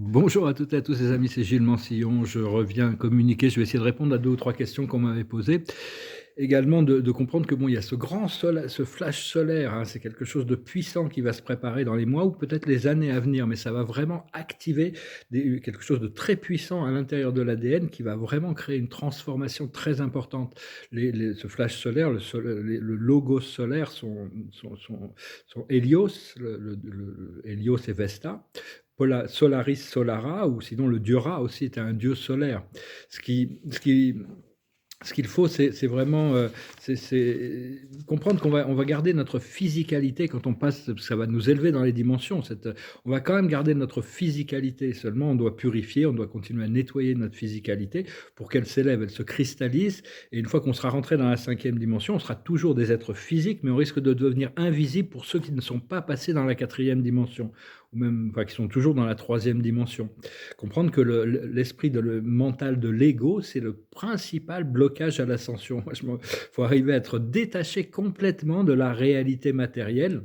Bonjour à toutes et à tous les amis, c'est Gilles Mansillon. Je reviens communiquer. Je vais essayer de répondre à deux ou trois questions qu'on m'avait posées. Également de comprendre que bon, il y a ce grand ce flash solaire, hein, c'est quelque chose de puissant qui va se préparer dans les mois ou peut-être les années à venir, mais ça va vraiment activer quelque chose de très puissant à l'intérieur de l'ADN qui va vraiment créer une transformation très importante. Ce flash solaire, le logo solaire sont Hélios, Hélios et Vesta. Solaris Solara, ou sinon le dieu Ra aussi était un dieu solaire. Ce qui, ce qui, ce qu'il faut, c'est vraiment comprendre on va garder notre physicalité quand on passe, ça va nous élever dans les dimensions. On va quand même garder notre physicalité, seulement on doit purifier, on doit continuer à nettoyer notre physicalité pour qu'elle s'élève, elle se cristallise, et une fois qu'on sera rentré dans la cinquième dimension, on sera toujours des êtres physiques, mais on risque de devenir invisible pour ceux qui ne sont pas passés dans la quatrième dimension, ou même enfin, qui sont toujours dans la troisième dimension. Comprendre que l'esprit le mental de l'ego, c'est le principal blocage à l'ascension. Il faut arriver à être détaché complètement de la réalité matérielle,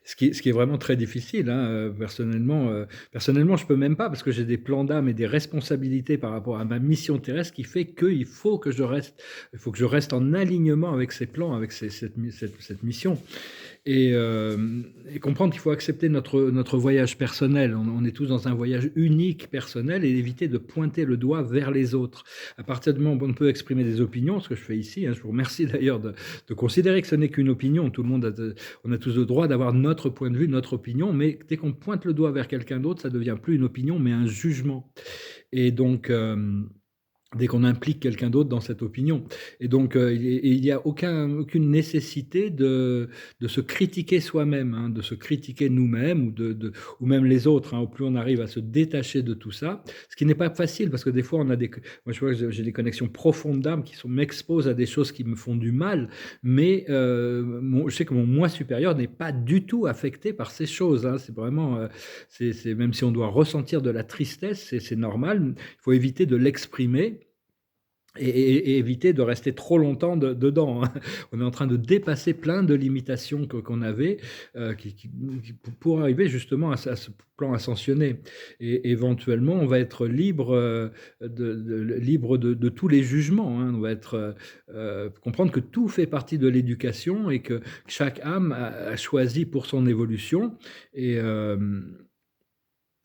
ce qui est vraiment très difficile, hein, personnellement, je peux même pas parce que j'ai des plans d'âme et des responsabilités par rapport à ma mission terrestre qui fait qu'il faut que il faut que je reste en alignement avec ces plans, avec cette mission. Et comprendre qu'il faut accepter notre voyage personnel. On est tous dans un voyage unique personnel et éviter de pointer le doigt vers les autres. À partir du moment où on peut exprimer des opinions, ce que je fais ici, hein, je vous remercie d'ailleurs de considérer que ce n'est qu'une opinion. Tout le monde on a tous le droit d'avoir notre point de vue, notre opinion, mais dès qu'on pointe le doigt vers quelqu'un d'autre, ça devient plus une opinion, mais un jugement. Et donc, dès qu'on implique quelqu'un d'autre dans cette opinion. Et donc, il y a aucune nécessité de se critiquer soi-même, hein, de se critiquer nous-mêmes ou même les autres. Hein. Au plus on arrive à se détacher de tout ça, ce qui n'est pas facile parce que des fois, moi, je vois que j'ai des connexions profondes d'âme m'exposent à des choses qui me font du mal, mais je sais que mon moi supérieur n'est pas du tout affecté par ces choses. Hein. C'est vraiment, même si on doit ressentir de la tristesse, c'est normal. Il faut éviter de l'exprimer et éviter de rester trop longtemps dedans. Hein. On est en train de dépasser plein de limitations qu'on avait pour arriver justement à ce plan ascensionné. Et éventuellement, on va être libre, libre de tous les jugements. Hein. On va comprendre que tout fait partie de l'éducation et que chaque âme a choisi pour son évolution. Et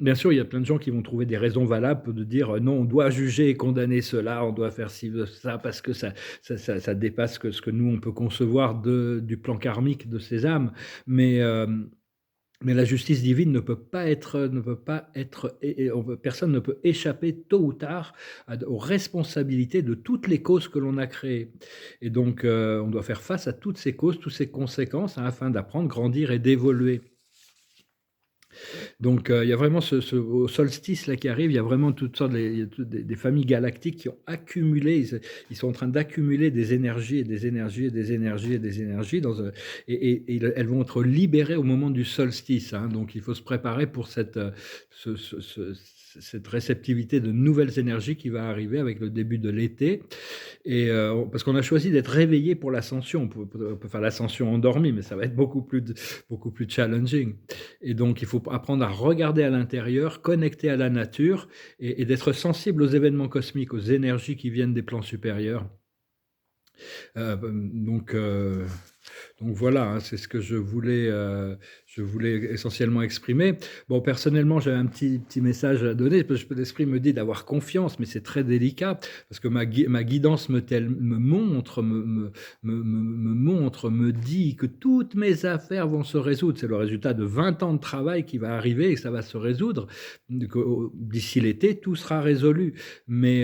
bien sûr, il y a plein de gens qui vont trouver des raisons valables de dire non, on doit juger et condamner cela, on doit faire ci, ça, parce que ça dépasse ce que nous, on peut concevoir du plan karmique de ces âmes. Mais la justice divine ne peut pas être, personne ne peut échapper tôt ou tard aux responsabilités de toutes les causes que l'on a créées. Et donc, on doit faire face à toutes ces causes, toutes ces conséquences, hein, afin d'apprendre, grandir et d'évoluer. Donc, il y a vraiment au solstice là qui arrive, il y a vraiment toutes sortes il y a des familles galactiques qui ont accumulé, ils sont en train d'accumuler des énergies et des énergies et des énergies et des énergies elles vont être libérées au moment du solstice. Hein. Donc, il faut se préparer pour cette réceptivité de nouvelles énergies qui va arriver avec le début de l'été. Et parce qu'on a choisi d'être réveillé pour l'ascension. On peut faire l'ascension endormi, mais ça va être beaucoup plus challenging. Et donc, il faut apprendre à regarder à l'intérieur, connecter à la nature et d'être sensible aux événements cosmiques, aux énergies qui viennent des plans supérieurs. Euh, donc, euh, donc voilà, hein, c'est ce que je voulais essentiellement exprimer. Bon, personnellement, j'avais un petit message à donner, parce que l'esprit me dit d'avoir confiance, mais c'est très délicat, parce que ma guidance me montre, me dit que toutes mes affaires vont se résoudre. C'est le résultat de 20 ans de travail qui va arriver et ça va se résoudre. D'ici l'été, tout sera résolu, mais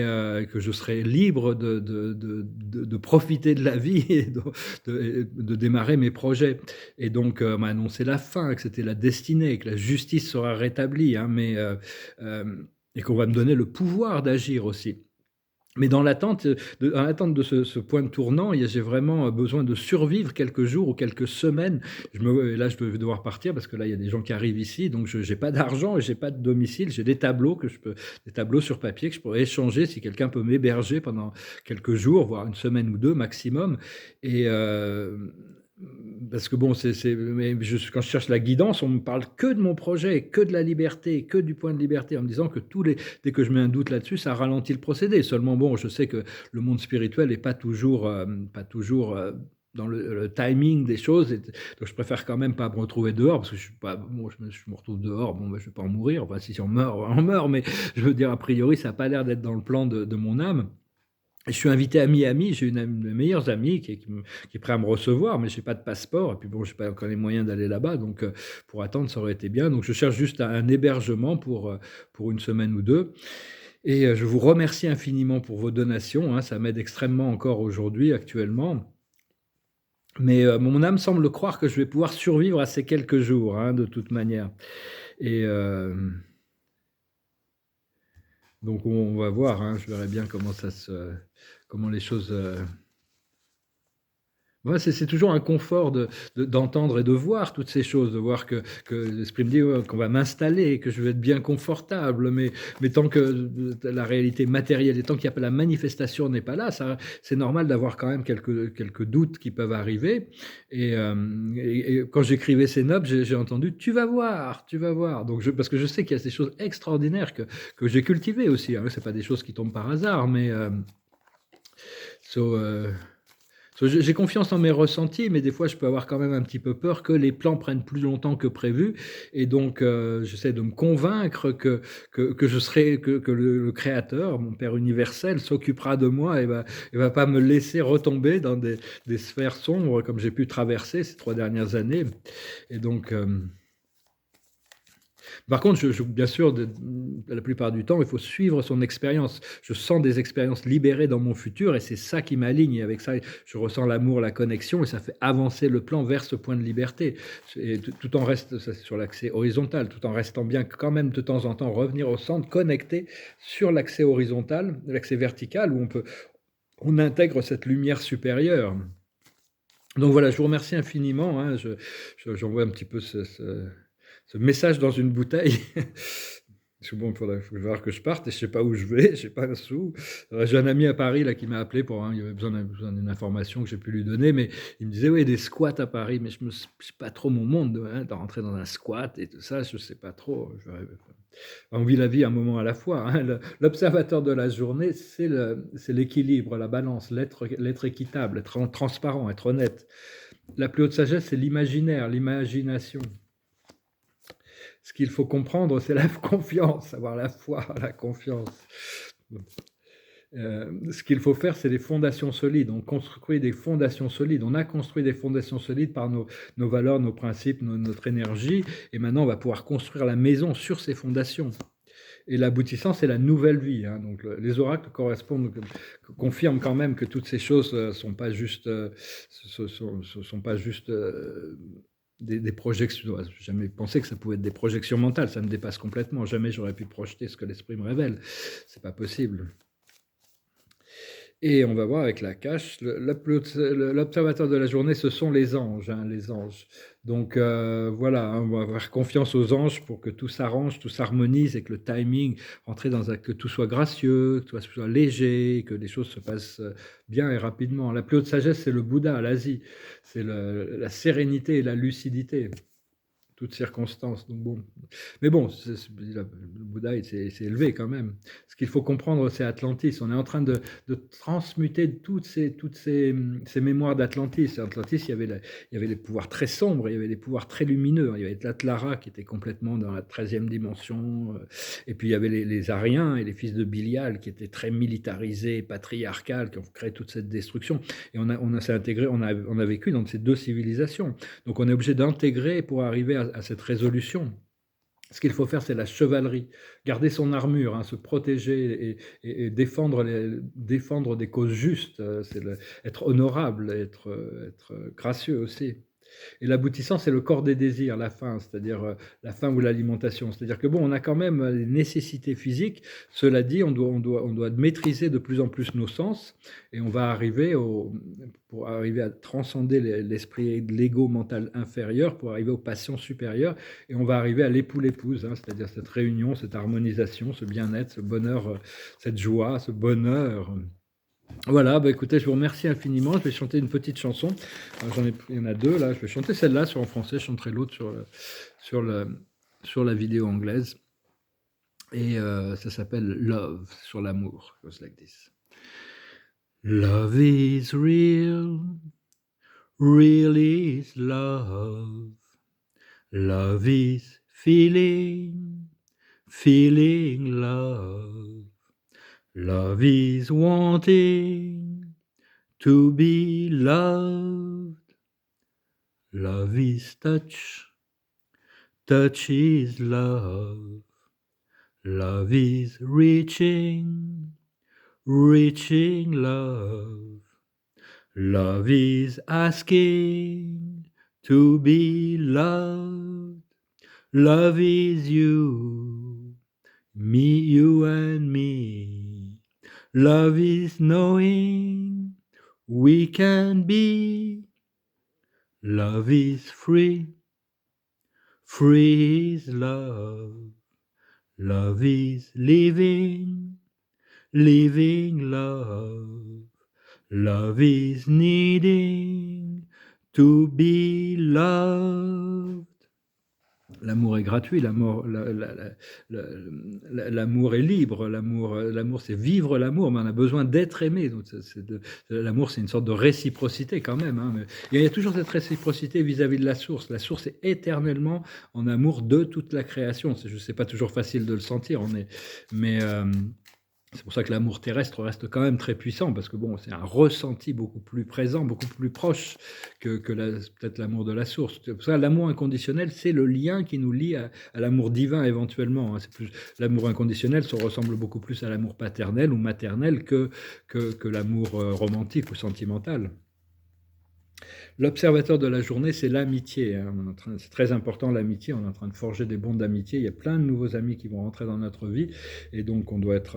que je serai libre de profiter de la vie et de démarrer mes projets. Et donc, on m'a annoncé la fin, que c'était la destinée, que la justice sera rétablie, hein, et qu'on va me donner le pouvoir d'agir aussi. Mais dans l'attente de ce point de tournant, j'ai vraiment besoin de survivre quelques jours ou quelques semaines. Là, je vais devoir partir parce que là, il y a des gens qui arrivent ici, donc je n'ai pas d'argent et j'ai pas de domicile. J'ai des tableaux des tableaux sur papier que je pourrais échanger si quelqu'un peut m'héberger pendant quelques jours, voire une semaine ou deux maximum. Et Parce que bon, mais quand je cherche la guidance, on me parle que de mon projet, que de la liberté, que du point de liberté, en me disant que dès que je mets un doute là-dessus, ça ralentit le procédé. Seulement, bon, je sais que le monde spirituel n'est pas toujours dans le timing des choses. Donc, je préfère quand même pas me retrouver dehors, parce que je suis pas, bon, je me retrouve dehors, bon, ben, je vais pas en mourir. Enfin, si on meurt, on meurt, mais je veux dire, a priori, ça n'a pas l'air d'être dans le plan de mon âme. Je suis invité à Miami, j'ai une de mes meilleures amies qui est prêt à me recevoir, mais je n'ai pas de passeport, et puis bon, je n'ai pas encore les moyens d'aller là-bas, donc pour attendre, ça aurait été bien. Donc je cherche juste un hébergement pour une semaine ou deux. Et je vous remercie infiniment pour vos donations, hein, ça m'aide extrêmement encore aujourd'hui, actuellement. Mais mon âme semble croire que je vais pouvoir survivre à ces quelques jours, hein, de toute manière. Et donc on va voir, hein, je verrai bien comment les choses. Ouais, c'est toujours un confort d'entendre et de voir toutes ces choses, de voir que l'esprit me dit ouais, qu'on va m'installer, que je vais être bien confortable, mais tant que la réalité matérielle et tant qu'il y a pas la manifestation n'est pas là, c'est normal d'avoir quand même quelques doutes qui peuvent arriver. Et quand j'écrivais ces notes, j'ai entendu tu vas voir, tu vas voir. Donc parce que je sais qu'il y a ces choses extraordinaires que j'ai cultivées aussi. Hein. C'est pas des choses qui tombent par hasard, mais so, j'ai confiance en mes ressentis, mais des fois, je peux avoir quand même un petit peu peur que les plans prennent plus longtemps que prévu. Et donc, j'essaie de me convaincre que le Créateur, mon Père universel, s'occupera de moi et va pas me laisser retomber dans des sphères sombres comme j'ai pu traverser ces 3 dernières années. Et donc, par contre, bien sûr, la plupart du temps, il faut suivre son expérience. Je sens des expériences libérées dans mon futur et c'est ça qui m'aligne. Et avec ça, je ressens l'amour, la connexion et ça fait avancer le plan vers ce point de liberté. Et tout en reste, ça c'est sur l'accès horizontal, tout en restant bien quand même de temps en temps revenir au centre, connecté sur l'accès horizontal, l'accès vertical où on intègre cette lumière supérieure. Donc voilà, je vous remercie infiniment. Hein. J'envoie un petit peu ce message dans une bouteille. Parce que bon, il faut voir que je parte et je ne sais pas où je vais, je n'ai pas un sou. J'ai un ami à Paris là, qui m'a appelé pour il avait besoin d'une information que j'ai pu lui donner, mais il me disait oui, des squats à Paris, mais c'est pas trop mon monde hein, de rentrer dans un squat et tout ça, je ne sais pas trop. On vit la vie un moment à la fois. Hein. L'observateur de la journée, c'est l'équilibre, la balance, l'être équitable, être transparent, être honnête. La plus haute sagesse, c'est l'imaginaire, l'imagination. Ce qu'il faut comprendre, c'est la confiance, avoir la foi, la confiance. Ce qu'il faut faire, c'est des fondations solides. On construit des fondations solides. On a construit des fondations solides par nos valeurs, nos principes, notre énergie. Et maintenant, on va pouvoir construire la maison sur ces fondations. Et l'aboutissant, c'est la nouvelle vie. Hein. Donc, les oracles confirment quand même que toutes ces choses ne sont pas juste, sont pas juste des projections. Je n'ai jamais pensé que ça pouvait être des projections mentales. Ça me dépasse complètement. Jamais j'aurais pu projeter ce que l'esprit me révèle. C'est pas possible. Et on va voir avec la cache, l'observateur de la journée, ce sont les anges, hein, les anges. Donc voilà, hein, on va avoir confiance aux anges pour que tout s'arrange, tout s'harmonise et que le timing, que tout soit gracieux, que tout soit léger, que les choses se passent bien et rapidement. La plus haute sagesse, c'est le Bouddha, l'Asie. C'est la sérénité et la lucidité. Toutes circonstances. Donc bon. Mais bon, le Bouddha il s'est élevé quand même. Ce qu'il faut comprendre, c'est Atlantis. On est en train de transmuter toutes ces mémoires d'Atlantis. Atlantis, il y avait les pouvoirs très sombres, il y avait les pouvoirs très lumineux. Il y avait l'Atlara qui était complètement dans la 13e dimension. Et puis il y avait les Ariens et les fils de Belial qui étaient très militarisés, patriarcales, qui ont créé toute cette destruction. Et on s'est intégré, on a vécu dans ces deux civilisations. Donc on est obligé d'intégrer pour arriver à cette résolution. Ce qu'il faut faire, c'est la chevalerie, garder son armure, hein, se protéger et défendre des causes justes, c'est être honorable, être gracieux aussi. Et l'aboutissant, c'est le corps des désirs, la faim, c'est-à-dire la faim ou l'alimentation. C'est-à-dire que bon, on a quand même les nécessités physiques. Cela dit, on doit maîtriser de plus en plus nos sens et on va pour arriver à transcender l'esprit de l'ego mental inférieur, pour arriver aux passions supérieures et on va arriver à l'époux-l'épouse, hein, c'est-à-dire cette réunion, cette harmonisation, ce bien-être, ce bonheur, cette joie, ce bonheur. Voilà, bah, écoutez, je vous remercie infiniment. Je vais chanter une petite chanson. Alors, il y en a 2 là. Je vais chanter celle-là en français, je chanterai l'autre sur le sur la vidéo anglaise et ça s'appelle Love, sur l'amour. It goes like this. Love is real, real is love. Love is feeling, feeling love. Love is wanting to be loved. Love is touch, touch is love. Love is reaching, reaching love. Love is asking to be loved. Love is you, me, you and me. Love is knowing we can be. Love is free, free is love. Love is living, living love. Love is needing to be loved. L'amour est gratuit, l'amour est libre, l'amour c'est vivre l'amour, mais on a besoin d'être aimé. Donc l'amour c'est une sorte de réciprocité quand même, hein, mais il y a toujours cette réciprocité vis-à-vis de la source. La source est éternellement en amour de toute la création. C'est pas toujours facile de le sentir, mais c'est pour ça que l'amour terrestre reste quand même très puissant, parce que bon, c'est un ressenti beaucoup plus présent, beaucoup plus proche que peut-être l'amour de la source. C'est pour ça que l'amour inconditionnel, c'est le lien qui nous lie à l'amour divin éventuellement, hein. L'amour inconditionnel se ressemble beaucoup plus à l'amour paternel ou maternel que l'amour romantique ou sentimental. L'observateur de la journée, c'est l'amitié, hein. C'est très important l'amitié, on est en train de forger des bonds d'amitié. Il y a plein de nouveaux amis qui vont rentrer dans notre vie et donc on doit être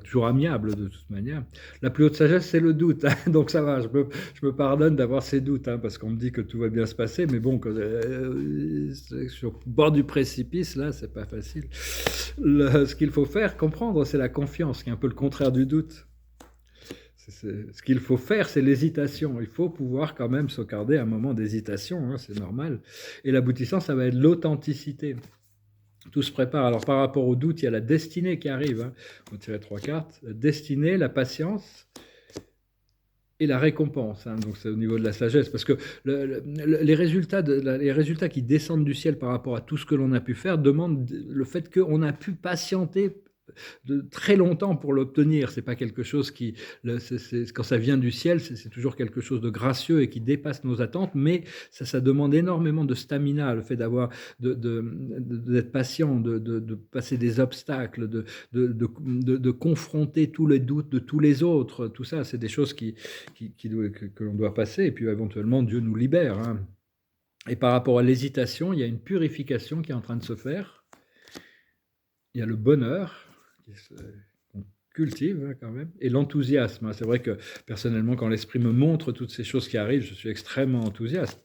toujours amiable de toute manière. La plus haute sagesse, c'est le doute, hein. Donc ça va, je me pardonne d'avoir ces doutes, hein, parce qu'on me dit que tout va bien se passer, mais bon, sur le bord du précipice, là, c'est pas facile. Ce qu'il faut faire, comprendre, c'est la confiance, qui est un peu le contraire du doute. Ce qu'il faut faire, c'est l'hésitation. Il faut pouvoir quand même s'accorder un moment d'hésitation, hein, c'est normal. Et l'aboutissant, ça va être l'authenticité. Tout se prépare. Alors par rapport au doute, il y a la destinée qui arrive, hein. On va tirer 3 cartes. La destinée, la patience et la récompense, hein. Donc c'est au niveau de la sagesse. Parce que les résultats qui descendent du ciel par rapport à tout ce que l'on a pu faire demandent le fait qu'on a pu patienter de très longtemps pour l'obtenir. C'est pas quelque chose qui, quand ça vient du ciel, c'est toujours quelque chose de gracieux et qui dépasse nos attentes, mais ça demande énormément de stamina, le fait d'être patient, de passer des obstacles, de confronter tous les doutes de tous les autres. Tout ça, c'est des choses que l'on doit passer, et puis éventuellement Dieu nous libère, hein. Et par rapport à l'hésitation, il y a une purification qui est en train de se faire. Il y a le bonheur qu'on cultive, hein, quand même, et l'enthousiasme, hein. C'est vrai que personnellement, quand l'esprit me montre toutes ces choses qui arrivent, je suis extrêmement enthousiaste.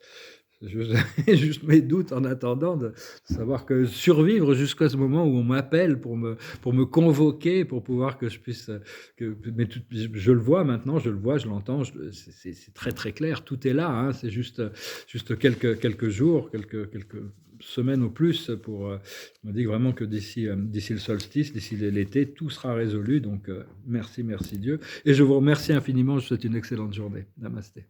J'ai juste mes doutes en attendant de savoir que survivre jusqu'à ce moment où on m'appelle pour me convoquer, pour pouvoir que je puisse... mais je le vois maintenant, je le vois, je l'entends, c'est très très clair, tout est là, hein. C'est juste quelques jours, quelques semaines au plus pour... je me dis vraiment que d'ici le solstice, d'ici l'été, tout sera résolu. Donc merci Dieu. Et je vous remercie infiniment, je vous souhaite une excellente journée. Namasté.